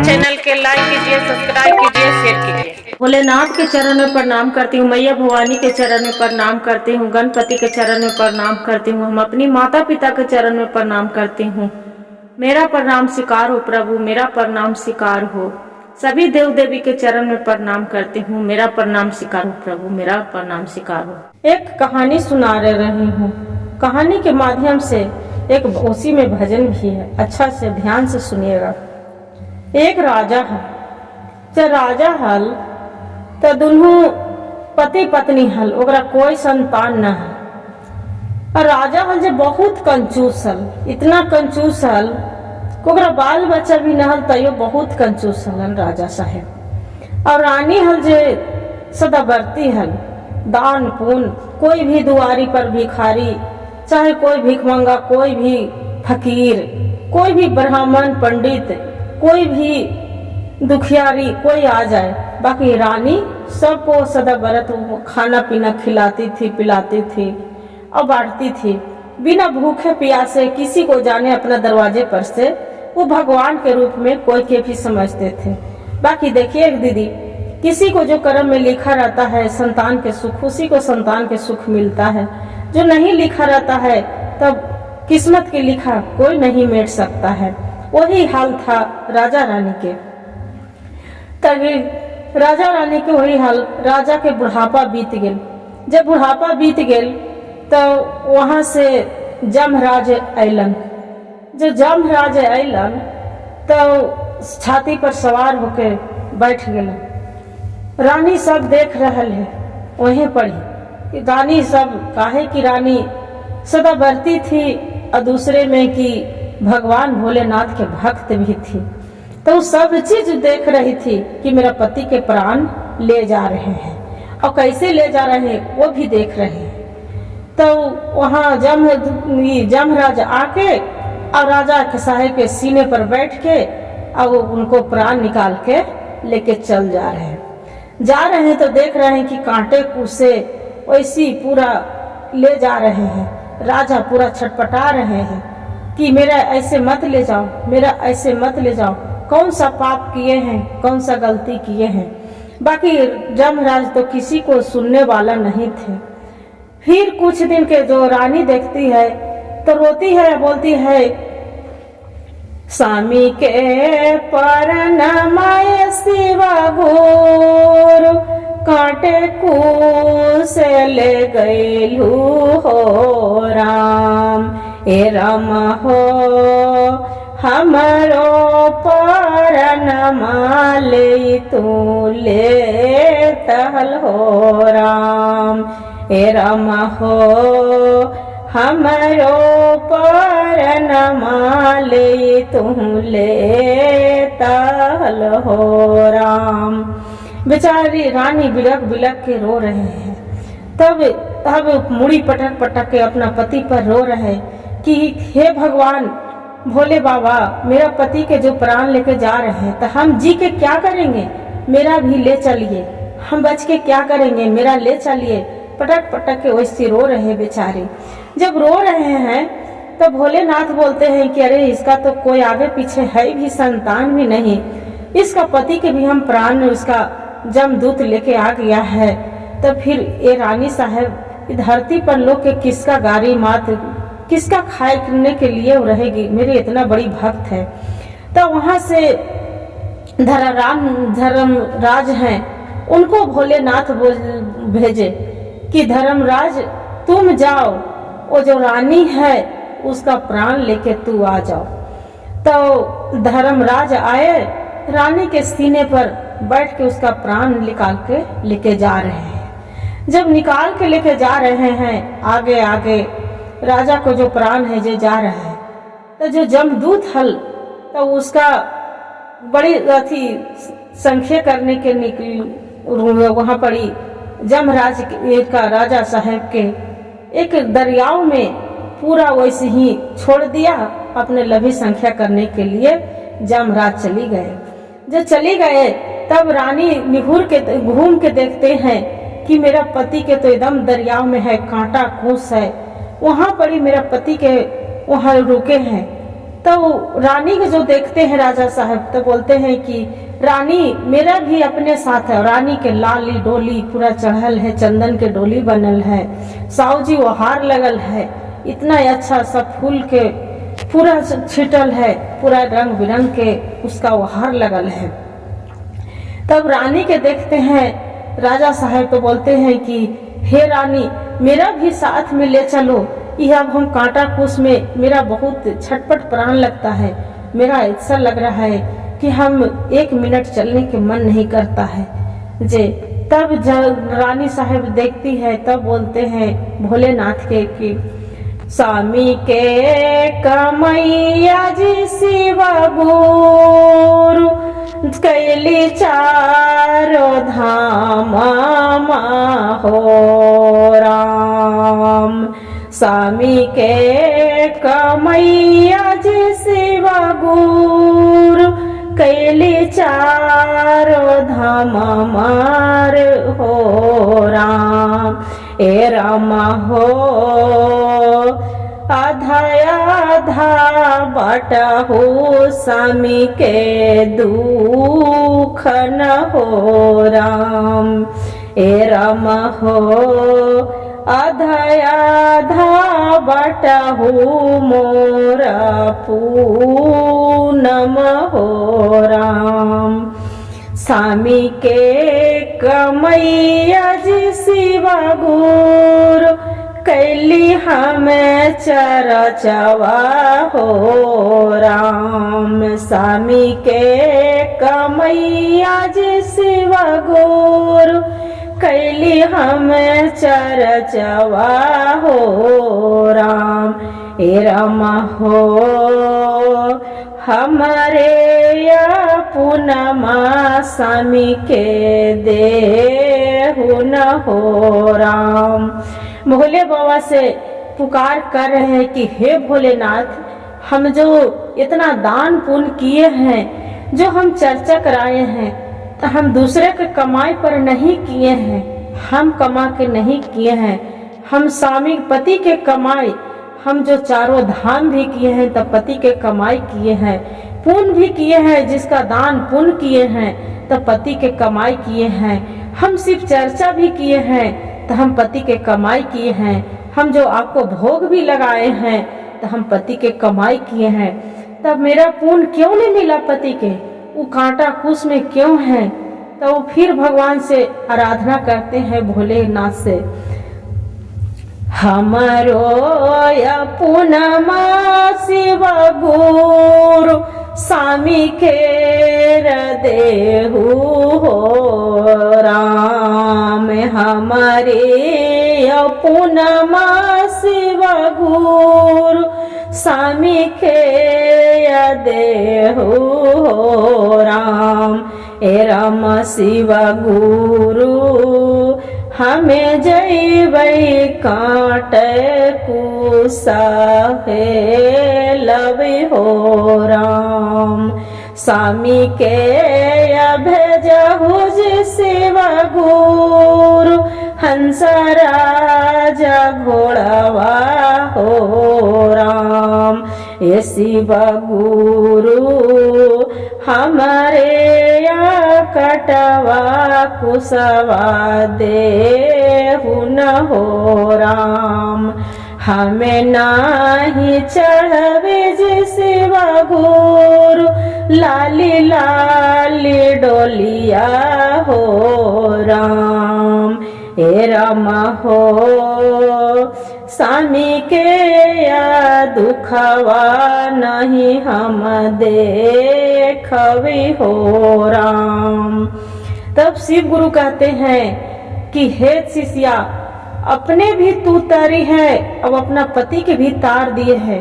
Channel के like कीजिए, subscribe कीजिए, शेयर कीजिए। भोलेनाथ के चरण में प्रणाम करती हूँ, मैया भवानी के चरण में प्रणाम करती हूँ, गणपति के चरण में प्रणाम करती हूँ, हम अपनी माता पिता के चरण में प्रणाम करती हूँ। मेरा प्रणाम स्वीकार हो प्रभु, मेरा प्रणाम स्वीकार हो। सभी देव देवी के चरण में प्रणाम करती हूँ, मेरा प्रणाम स्वीकार हो प्रभु, मेरा प्रणाम स्वीकार हो। एक कहानी सुना रही हूँ। कहानी के माध्यम से एक उसी में भजन भी है, अच्छा से ध्यान से सुनिएगा। एक राजा है, जब राजा हल तो दुनू पति पत्नी हल, ओकरा कोई संतान न है। और राजा हल जो बहुत कंजूस हल, इतना कंजूस हल ओकरा बाल बच्चा भी न हल, तैयो बहुत कंजूस हलन राजा साहेब। और रानी हल जे सदावर्ती हल, दान पुण्य, कोई भी दुआरी पर भिखारी, चाहे कोई भिखमंगा, कोई भी फकीर, कोई भी ब्राह्मण पंडित, कोई भी दुखियारी कोई आ जाए, बाकी रानी सबको सदाव्रत खाना पीना खिलाती थी, पिलाती थी और बांटती थी। बिना भूखे प्यासे किसी को जाने अपना दरवाजे पर से वो भगवान के रूप में कोई के भी समझते थे। बाकी देखिए एक दीदी, किसी को जो कर्म में लिखा रहता है संतान के सुख, उसी को संतान के सुख मिलता है। जो नहीं लिखा रहता है तब किस्मत के लिखा कोई नहीं मेट सकता है। वही हाल था राजा रानी के। तभी राजा रानी के वही हाल, राजा के बुढ़ापा बीत गेल। जब बुढ़ापा बीत गेल तो वहां से जमराज अलन। जब जमराज अलन तो छाती पर सवार होके बैठ गेल। रानी सब देख रहल है, वहीं पड़ी रानी सब, काहे की रानी सदावर्ती थी और दूसरे में कि भगवान भोलेनाथ के भक्त भी थी। तो वो सब चीज देख रही थी कि मेरा पति के प्राण ले जा रहे हैं, और कैसे ले जा रहे हैं वो भी देख रहे हैं। तो वहाँ जमराज आके और राजा के साहेब के सीने पर बैठ के और उनको प्राण निकाल के लेके चल जा रहे हैं तो देख रहे हैं कि कांटे कूसे वैसी पूरा ले जा रहे हैं। राजा पूरा छटपटा रहे हैं कि मेरा ऐसे मत ले जाओ, मेरा ऐसे मत ले जाओ, कौन सा पाप किए हैं, कौन सा गलती किए हैं। बाकी जमराज तो किसी को सुनने वाला नहीं थे। फिर कुछ दिन के जो रानी देखती है तो रोती है, बोलती है, स्वामी के परनमय शिवा घोर, कांटे कूस ले गईलू हो राम। ए राम हो हमरो परनमा ले तू ले तहल हो राम। ए राम हो हमरो परनमा ले तू ले तहल हो राम। बेचारी रानी बिलक बिलक के रो रहे हैं। तब मुड़ी पटक पटक के अपना पति पर रो रहे कि हे भगवान भोले बाबा, मेरा पति के जो प्राण लेके जा रहे हैं तो हम जी के क्या करेंगे, मेरा भी ले चलिए। हम बच के क्या करेंगे, मेरा ले चलिए। पटक पटक के वैसे रो रहे बेचारे। जब रो रहे हैं तो भोलेनाथ बोलते हैं कि अरे इसका तो कोई आगे पीछे है भी, संतान भी नहीं, इसका पति के भी हम प्राण उसका जमदूत लेके आ गया है। तो फिर ये रानी साहब धरती पर लोग के किसका गारी मात, किसका खाए करने के लिए रहेगी, मेरी इतना बड़ी भक्त है। तो वहां से धर्मराज हैं, उनको भोलेनाथ भेजे कि धर्मराज तुम जाओ, वो जो रानी है उसका प्राण लेके तू आ जाओ। तो धर्मराज आए, रानी के सीने पर बैठ के उसका प्राण निकाल के लेके जा रहे हैं। जब निकाल के लेके जा रहे हैं आगे आगे, राजा को जो प्राण है जो जा रहा है, तो जो जमदूत हल तो उसका बड़ी अथी संख्या करने के निकली वहां पड़ी जमराज का राजा साहब के एक दरियाव में पूरा वैसे ही छोड़ दिया। अपने लभी संख्या करने के लिए जमराज चली गए। जब चली गए तब रानी निहुर के घूम के देखते हैं कि मेरा पति के तो एकदम दरियाव में है, कांटा कूस है। वहां पर ही मेरा पति के वहां रुके हैं। तो रानी को जो देखते हैं राजा साहब तो बोलते हैं कि रानी मेरा भी अपने साथ है। रानी के लाली डोली पूरा चढ़ल है, चंदन के डोली बनल है, साहू जी वो हार लगल है, इतना अच्छा सब फूल के पूरा छिटल है, पूरा रंग बिरंग के उसका वो हार लगल है। तब रानी के देखते हैं राजा साहब तो बोलते हैं कि हे रानी मेरा भी साथ में ले चलो, यह अब हम कांटा कूस में मेरा बहुत छटपट प्राण लगता है, मेरा ऐसा लग रहा है कि हम 1 मिनट चलने के मन नहीं करता है जे। तब जब रानी साहब देखती है तब बोलते हैं भोलेनाथ के कि स्वामी के कमैया जी शिवा गुरु कैली चारो धाम हो राम। स्वामी के कमैया जी शिवा गुरु कैली चारो धाम मार हो राम। ए राम हो आधा आधा बाटा हो स्वामी के दुख न हो राम। ए राम हो आधा आधा बाटा हो मोरा पूनम हो राम। स्वामी के कमैया जी शिवा गुरु कैली हमें चरचवा हो राम। स्वामी के कमैया जी शिवा गुरु कैली हमें चरचवा हो राम। ए राम हो हमारे या पुनमा स्वामी के देहु न हो राम। भोले बाबा से पुकार कर रहे हैं कि हे भोलेनाथ हम जो इतना दान पुण्य किए हैं, जो हम चर्चा कराए हैं, तो हम दूसरे के कमाई पर नहीं किए हैं, हम कमा के नहीं किए हैं, हम स्वामी पति के कमाई, हम जो चारों धाम भी किए हैं तब पति के कमाई किए हैं, पुण्य भी किए हैं, जिसका दान पुण्य किए हैं तब पति के कमाई किए हैं। हम सिर्फ चर्चा भी किए हैं तो हम पति के कमाई किए हैं, हम जो आपको भोग भी लगाए हैं तो हम पति के कमाई किए हैं। तब मेरा पुण्य क्यों नहीं मिला पति के, वो कांटा कुश में क्यों है? तो वो फिर भगवान से आराधना करते हैं भोलेनाथ से। हमारो पुनमा शिव गुरु स्वामी के देहु हो राम। हमारे पुनमा शिव गुरु स्वामी के देहु हो राम। ए राम शिव गुरु हमें जैबै काट कुसा है लवे हो राम। स्वामी के भेजहु जे शिव गुरु हंस राजा घोड़वा हो राम। ये शिव गुरु हमारे या कटवा कुसवा देहु न हो राम। हमें नाही चढ़वे जे शिव गुरु लाली लाली डोलिया हो राम। ए राम हो स्वामी के या दुखवा नहीं हम देखवी हो राम। तब शिव गुरु कहते हैं कि हे शिष्या अपने भी तू तारी है, अब अपना पति के भी तार दिए है।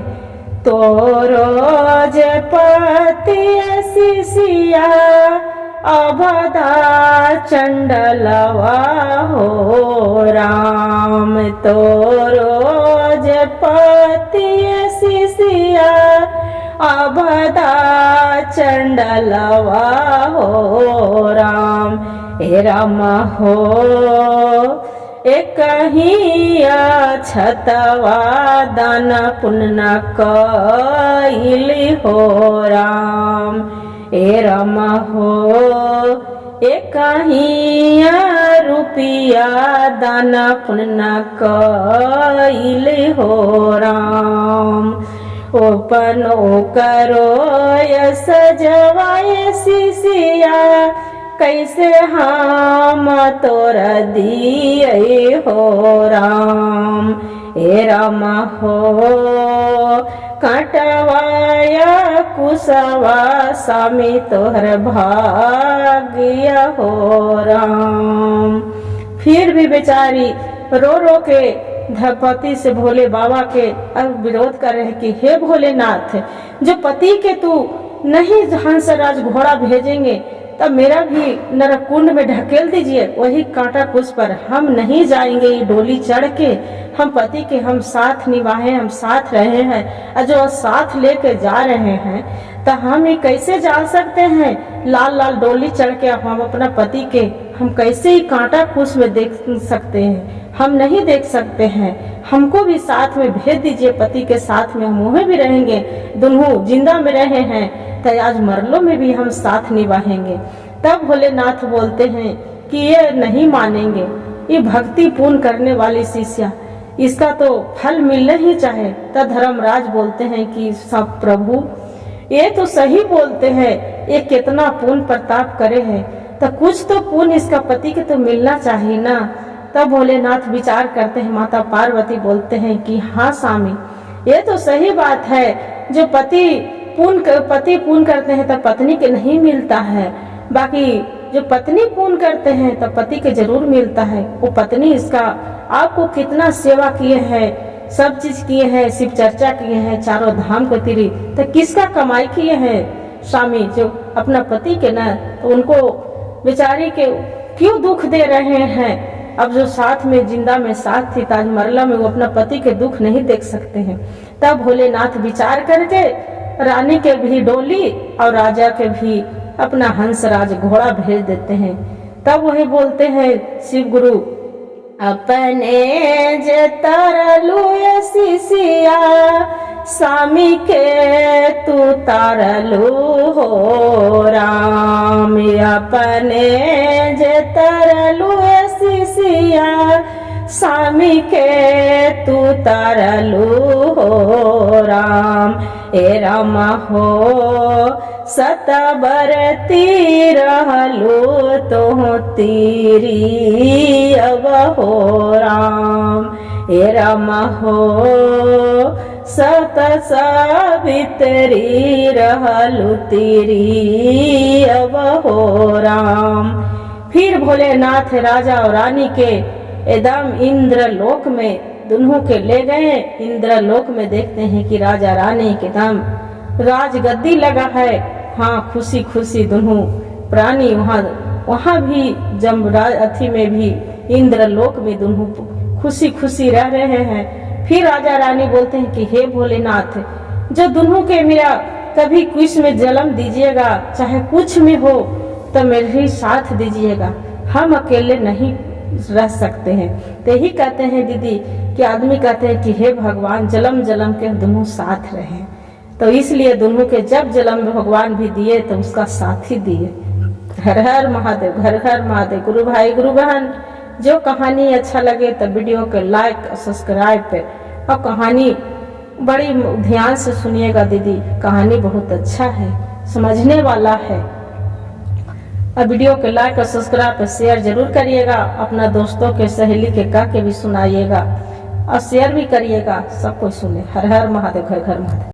तो रोज पति शिष्या अभदा चंडलवा हो राम। तो रोज पति शिष्या अभदा चंडलवा हो राम। हे राम हो एक ही छतवा दान पुण्य कइली हो राम। ए राम हो एक ही रुपया दान पुण्य कइली हो राम। ओपनो करो यस जवाय शिष्या कैसे हम तोर दिए हो राम। ए राम हो कटवाया कुशवा स्वामी तोहर भाग्य हो राम। फिर भी बेचारी रो रो के पति से भोले बाबा के अब विरोध कर रहे कि हे भोलेनाथ, जो पति के तू नहीं हंसराज घोड़ा भेजेंगे तब मेरा भी नरकुंड में ढकेल दीजिए, वही कांटा कुश पर हम नहीं जाएंगे ये डोली चढ़ के। हम पति के हम साथ निभाए, हम साथ रहे हैं और जो साथ लेके जा रहे हैं तो हम ये कैसे जा सकते हैं लाल लाल डोली चढ़ के। हम अपना पति के हम कैसे ही कांटा कुश में देख सकते हैं, हम नहीं देख सकते हैं। हमको भी साथ में भेज दीजिए, पति के साथ में हम वहीं भी रहेंगे। दोनों जिंदा में रहे हैं तो आज मरलो में भी हम साथ निभाएंगे। तब भोलेनाथ बोलते हैं कि ये नहीं मानेंगे, ये भक्ति पूर्ण करने वाली शिष्या, इसका तो फल मिलना ही चाहे। तब धर्मराज बोलते हैं कि सब प्रभु ये तो सही बोलते हैं, ये कितना पुण्य प्रताप करे है तो कुछ तो पुण्य इसका पति के तो मिलना चाहिए ना। तब भोलेनाथ विचार करते हैं, माता पार्वती बोलते हैं कि हाँ स्वामी ये तो सही बात है, जो पति पूर्ण करते हैं तो पत्नी के नहीं मिलता है, बाकी जो पत्नी पूर्ण करते हैं तो पति के जरूर मिलता है। वो पत्नी इसका आपको कितना सेवा किए हैं, सब चीज किए हैं, शिव चर्चा किए हैं, चारों धाम को तिरी, तो किसका कमाई किए हैं स्वामी, जो अपना पति के न, तो उनको बेचारी के क्यों दुख दे रहे हैं। अब जो साथ में जिंदा में साथ थी ताज मरला में, वो अपना पति के दुख नहीं देख सकते हैं। तब भोलेनाथ विचार करके रानी के भी डोली और राजा के भी अपना हंसराज घोड़ा भेज देते हैं। तब वही बोलते हैं शिव गुरु, अपने जे तरलू शिष्या स्वामी के तू तारलू हो राम। अपने जे तरलू शिष्या स्वामी के तू तारलू हो राम। ए राम हो सतबरती रहलू तो तीरी अब हो राम। ए राम हो सत सावित्री रहलू तीरी अब हो राम। फिर भोलेनाथ राजा और रानी के एकदम इंद्रलोक में दोनों के ले गए। इंद्रलोक में देखते हैं कि राजा रानी के एकदम राजगद्दी लगा है। हाँ, खुशी खुशी दोनों प्राणी वहाँ भी जमराज अथी में भी इंद्रलोक में दोनों खुशी खुशी रह रहे हैं। फिर राजा रानी बोलते हैं कि हे भोलेनाथ, जो दोनों के मेरा कभी कुछ में जन्म दीजिएगा, चाहे कुछ में हो तो मेरे ही साथ दीजिएगा, हम अकेले नहीं रह सकते हैं। तो यही कहते हैं दीदी कि आदमी कहते हैं कि हे भगवान जन्म जन्म के दोनों साथ रहे, तो इसलिए दोनों के जब जन्म भगवान भी दिए तो उसका साथ ही दिए। हर हर महादेव, घर घर महादेव। गुरु भाई गुरु बहन, जो कहानी अच्छा लगे तो वीडियो को लाइक और सब्सक्राइब पे, और कहानी बड़ी ध्यान से सुनिएगा दीदी, कहानी बहुत अच्छा है, समझने वाला है। और वीडियो को लाइक और सब्सक्राइब और शेयर जरूर करिएगा, अपना दोस्तों के सहेली के कह के भी सुनाइएगा और शेयर भी करिएगा, सब कोई सुने। हर हर महादेव, घर घर महादेव।